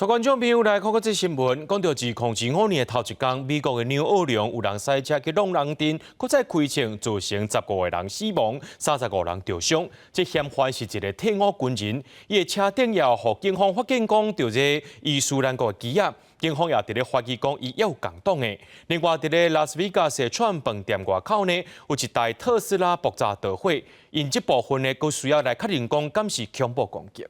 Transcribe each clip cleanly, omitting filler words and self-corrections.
所观众朋友来看看这新闻，讲到自2005年头一天，美国的纽奥良有人赛车去弄人阵，搁再开枪，造成15个人死亡，35人受伤。这嫌犯是一个退伍军人，伊的车顶也互警方发现讲，着这伊斯兰国的机啊。警方也伫咧怀疑讲，伊有共党的。另外，伫咧拉斯维加斯串饭店外口呢，有一台特斯拉爆炸导火，因这部分呢，佫需要来确认讲，敢是恐怖攻击。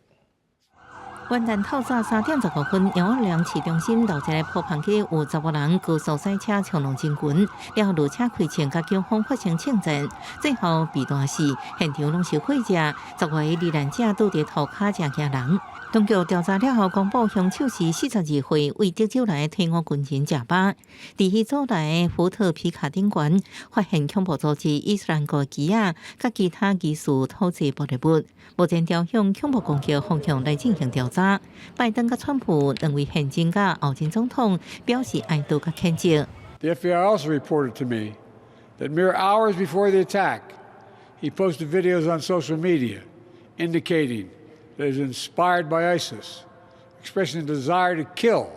元旦透早3点15分，纽奥良市中心楼一个破棚机有10个人高速赛车冲撞进群，了后路车开枪，甲警方发生枪战，最后被弹死，现场拢是火者，10位罹难者倒伫涂骹正惊人。当局调查了后公布，凶手是42岁为德州来退伍军人贾巴。伫迄所内福特皮卡顶悬发现恐怖组织伊斯兰国旗啊，甲其他疑似土制爆裂物。目前调向恐怖攻击方向来进行调查。拜登甲川普两位现任甲后任总统表示哀悼甲谴责。The FBI also reported to me that mere hours before the attack, he posted videos on social media indicating that he was inspired by ISIS, expressing a desire to kill.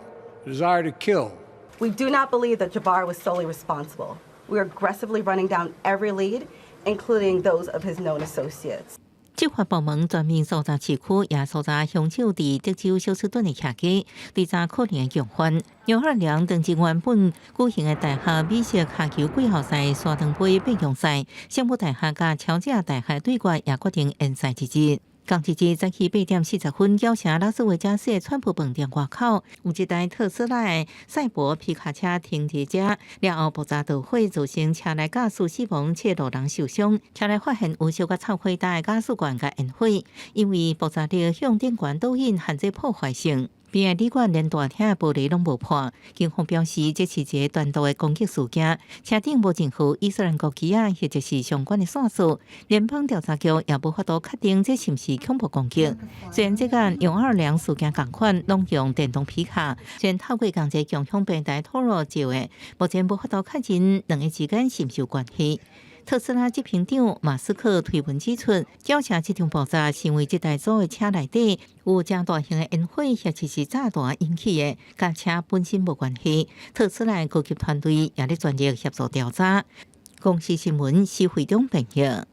We do not believe that Jabbar was solely responsible. We are aggressively running down every lead, including those of his known associates. 执法部门全面搜查市区，也搜查凶手伫德州休斯顿的车机，调查可能的共犯。纽奥良当天原本举行的大学美式卡球季后赛沙滩杯变强赛，圣母大学甲乔治亚大学对决也决定延赛一日。同一日早起8点40分，轿车拉斯维加斯的川普饭店外口有一台特斯拉的赛博皮卡车停伫遮，了后爆炸导火，造成车内驾驶死亡，7路人受伤。车内发现有小甲插火大的加速管甲烟火，因为爆炸力向顶悬导引，限制破坏性。边个旅馆连大厅的玻璃拢无破，警方表示这是一个单独的攻击事件，车顶无任何伊斯兰国旗啊，或者是相关的线索。联邦调查局也无法度确定这是不是恐怖攻击。虽然这个纽奥良事件同款，拢用电动皮卡，虽然透过共济共享平台透露照的，目前无法度确认两个之间是毋是有关系。特斯拉执行长马斯克推文指出，轿车这场爆炸是因为这台组的车内底有正大型的烟火，或者是炸弹引起的，甲车本身无关系。特斯拉高级团队也咧专业协助调查。公司新闻是会中朋友。